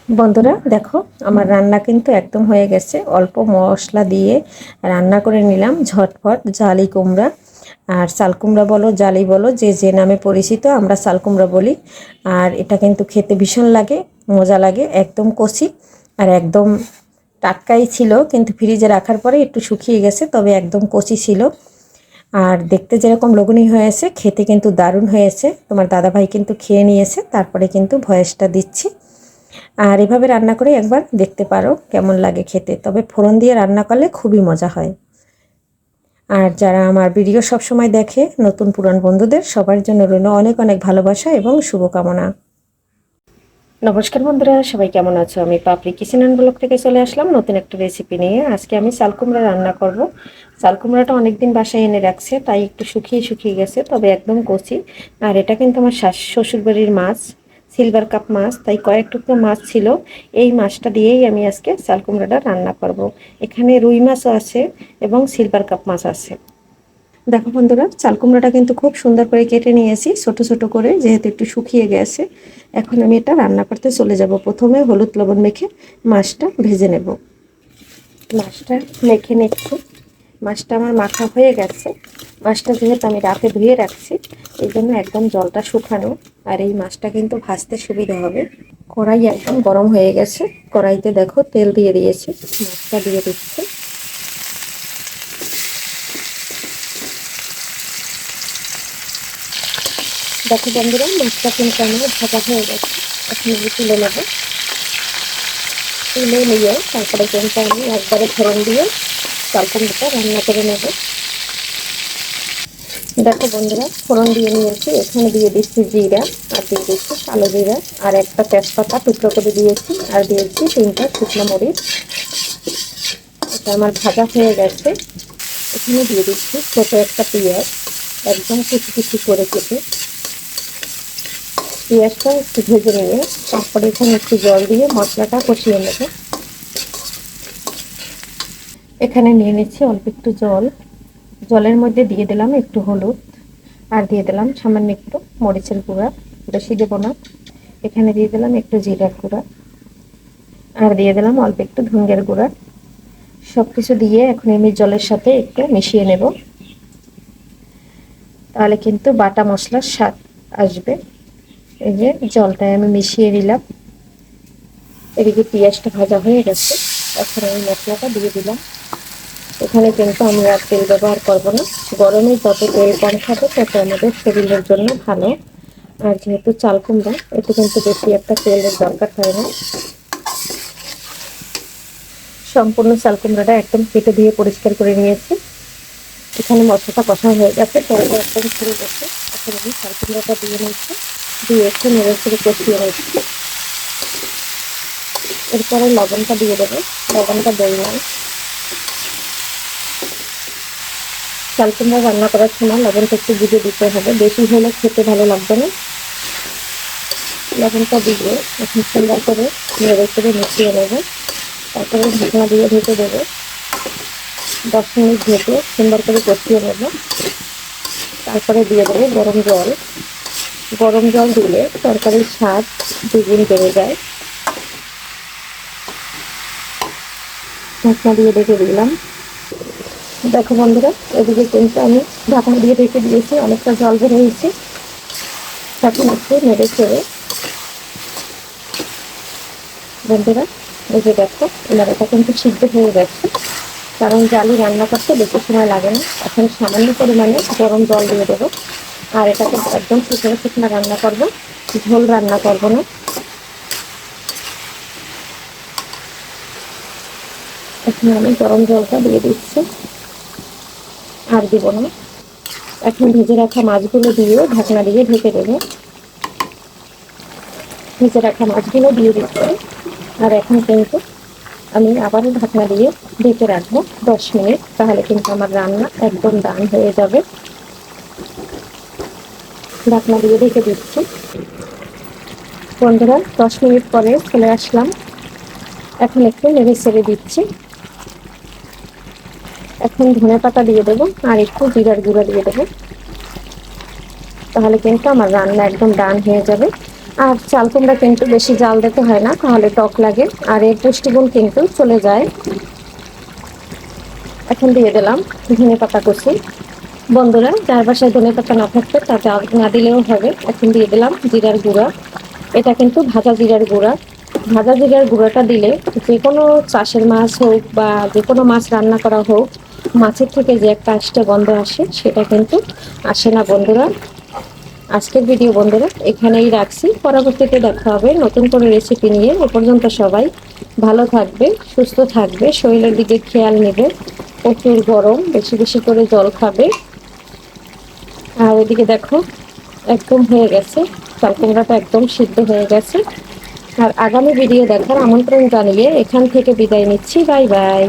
বন্ধুরা দেখো, আমার রান্না কিন্তু একদম হয়ে গেছে। অল্প মশলা দিয়ে রান্না করে নিলাম ঝটপট জালি কুমড়া। আর চাল কুমড়া বলো জালি বলো, যে যে নামে পরিচিত, আমরা চাল কুমড়া বলি। আর এটা কিন্তু খেতে ভীষণ লাগে, মজা লাগে, একদম কচি আর একদম টাটকাই ছিল, কিন্তু ফ্রিজে রাখার পরে একটু শুকিয়ে গেছে, তবে একদম কচি ছিল। আর দেখতে যেরকম লোভনীয় হয়েছে, খেতে কিন্তু দারুণ হয়েছে। তোমার দাদাভাই কিন্তু খেয়ে নিয়েছে, তারপরে কিন্তু ভয়েসটা দিচ্ছি। আর এভাবে রান্না করে একবার দেখতে পারো কেমন লাগে খেতে, তবে ফোড়ন দিয়ে রান্না করলে খুবই মজা হয়। আর যারা আমার ভিডিও সবসময় দেখে, নতুন পুরান বন্ধুদের সবার জন্য রইল অনেক অনেক ভালোবাসা এবং শুভকামনা। নমস্কার বন্ধুরা, সবাই কেমন আছো? আমি পাপড়ি কিচেন অ্যান্ড ব্লগ থেকে চলে আসলাম নতুন একটা রেসিপি নিয়ে। আজকে আমি চাল কুমড়া রান্না করব। চাল কুমড়াটা অনেকদিন বাসায় এনে রাখছে, তাই একটু শুকিয়ে শুকিয়ে গেছে, তবে একদম কচি। আর এটা কিন্তু আমার শ্বশুরবাড়ির মাছ, সিলভার কাপ মাছ, তাই কয়েক টুকরো মাছ ছিল। এই মাছটা দিয়েই আমি আজকে চাল কুমড়াটা রান্না করব। এখানে রুই মাছও আছে এবং সিলভার কাপ মাছ আছে। দেখো বন্ধুরা, চাল কুমড়াটা কিন্তু খুব সুন্দর করে কেটে নিয়েছি ছোট ছোট করে, যেহেতু একটু শুকিয়ে গেছে। এখন আমি এটা রান্না করতে চলে যাব। প্রথমে হলুদ লবণ মেখে মাছটা ভেজে নেব। মাছটা মেখে নিচ্ছি। মাছটা আমার মাখা হয়ে গেছে। মাছটা যেহেতু আমি রাতে ধুয়ে রাখছি, এই জন্য একদম জলটা শুকানো। আর এই মাছটা কিন্তু ভাজতে সুবিধা হবে। কড়াই একদম গরম হয়ে গেছে। কড়াইতে দেখো তেল দিয়ে দিয়েছি, মাছটা দিয়ে দিচ্ছি। দেখো বন্ধুরা, মাছটা কিন্তু আমার ভাজা হয়ে গেছে। এখন আমি তুলে নেব। তুলে নিয়ে তারপরে কিন্তু আমি একবারে ফোড়ন দিয়ে চাল কুমড়োটা রান্না করে নেব। দেখো বন্ধুরা, ফোড়ন দিয়ে নিয়েছি। এখানে দিয়ে দিচ্ছি জিরা, আর দিয়ে দিচ্ছি কালো জিরা, আর একটা তেজপাতা টুকরো করে দিয়েছি, আর দিয়েছি 3টা শুকনো মরিচ। এটা আমার ভাজা হয়ে গেছে। এখানে দিয়ে দিচ্ছি ছোট একটা পেঁয়াজ, একদম কুচি কুচি করে কেটে। পেঁয়াজটা একটু ভেজে নিয়ে তারপরে এখানে একটু জল দিয়ে মশলাটা কষিয়ে নেব। এখানে নিয়ে নিচ্ছি অল্প একটু জল। জলের মধ্যে দিয়ে দিলাম একটু হলুদ, আর দিয়ে দিলাম সামান্য একটু মরিচের গুঁড়া, বেশি দেবো না। এখানে দিয়ে দিলাম একটু জিরার গুঁড়া, আর দিয়ে দিলাম অল্প একটু ধনিয়ার গুঁড়া। সব কিছু দিয়ে এখন আমি জলের সাথে একটু মিশিয়ে নেব, তাহলে কিন্তু বাটা মশলার স্বাদ আসবে। এই যে জলটায় আমি মিশিয়ে দিলাম। এদিকে পেঁয়াজটা ভাজা হয়ে গেছে। এখন আমি মশলাটা দিয়ে দিলাম। এখানে কিন্তু আমি আর তেল ব্যবহার করব না। গরমে যত তেল কম খাবে তত আমাদের শরীরের জন্য ভালো। আর যেহেতু চাল কুমড়া, এতে কিন্তু বেশি একটা তেলের দরকার হয় না। সম্পূর্ণ চাল কুমড়াটা একদম কেটে দিয়ে পরিষ্কার করে নিয়েছি। এখানে মশলাটা কষা হয়ে গেছে, তেলটা একদম ছেড়ে গেছে। এখন আমি চাল কুমড়াটা দিয়ে নিচ্ছি, দিয়ে একটু নেড়ে চেড়ে কষিয়ে নিচ্ছি। এরপরে লবণটা দিয়ে দেবো। লবণটা দেই নাই। চাল কুমড়া রান্না করার সময় লবণটা একটু বুঝে দিতে হবে, বেশি হলে খেতে ভালো লাগবে না। লবণটা দিয়ে এখন সুন্দর করে নেড়ে চেড়ে মিশিয়ে নেবো। তারপরে ঢাকনা দিয়ে ঢেকে দেবো। 10 মিনিট ঢেকে সুন্দর করে কষিয়ে নেব। তারপরে দিয়ে দেবো গরম জল। গরম জল দিলে তরকারির স্বাদ দ্বিগুণ বেড়ে যায়। ঢাকনা দিয়ে ঢেকে দিলাম। দেখো বন্ধুরা, এদিকে কিন্তু আমি ঢাকনা দিয়ে ঢেকে দিয়েছি, অনেকটা জল বের হয়েছে। এখন একটু নেড়ে চেড়ে বন্ধুরা, এই যে দেখো এটা কিন্তু সিদ্ধ হয়ে গেছে, কারণ জালি রান্না করতে বেশি সময় লাগে না। এখন সামান্য পরিমাণে গরম জল দিয়ে দেবো। আর এটাকে একদম শুকনো শুকনো রান্না করবো, ঝোল রান্না করবো না। এখন আমি গরম জলটা দিয়ে দিচ্ছি, আর দিব না। এখন ভেজে রাখা মাছগুলো দিয়ে ঢাকনা দিয়ে ঢেকে দেবো। ভেজে রাখা মাছগুলো দিয়ে দিচ্ছি। আর এখন কিন্তু আমি আবারও ঢাকনা দিয়ে ঢেকে রাখবো 10 মিনিট, তাহলে কিন্তু আমার রান্না একদম ডান হয়ে যাবে। ঢাকনা দিয়ে ঢেকে দিচ্ছি। বন্ধুরা, 10 মিনিট পরে চলে আসলাম। এখন একটু নেড়ে ছেড়ে দিচ্ছি। এখন ধনেপাতা দিয়ে দেবো, আর একটু জিরার গুঁড়া দিয়ে দেবো, তাহলে কিন্তু আমার রান্না একদম ডান হয়ে যাবে। আর চাল কুমড়া কিন্তু বেশি জাল দিতে হয় না, তাহলে টক লাগে আর এর পুষ্টিগুণ কিন্তু চলে যায়। এখন দিয়ে দিলাম ধনেপাতা কুচি। বন্ধুরা, যার বাসায় ধনেপাতা না থাকবে তা না দিলেও হবে। এখন দিয়ে দিলাম জিরার গুঁড়া। এটা কিন্তু ভাজা জিরার গুঁড়া। ভাজা জিরার গুঁড়োটা দিলে যে কোনো চাষের মাছ হোক বা যে কোনো মাছ রান্না করা হোক, মাছের থেকে যে একটা আষ্টে গন্ধ আসে সেটা কিন্তু আসে না বন্ধুরা। আজকের ভিডিও বন্ধুরা এখানেই রাখছি, পরবর্তীতে দেখা হবে নতুন করে রেসিপি নিয়ে। এ পর্যন্ত সবাই ভালো থাকবে, সুস্থ থাকবে, শরীরের দিকে খেয়াল নেবে। প্রচুর গরম, বেশি বেশি করে জল খাবে। আর এদিকে দেখো একদম হয়ে গেছে, চাল কুমড়াটা একদম সিদ্ধ হয়ে গেছে। আর আগামী ভিডিও দেখার আমন্ত্রণ জানিয়ে এখান থেকে বিদায় নিচ্ছি। Bye bye.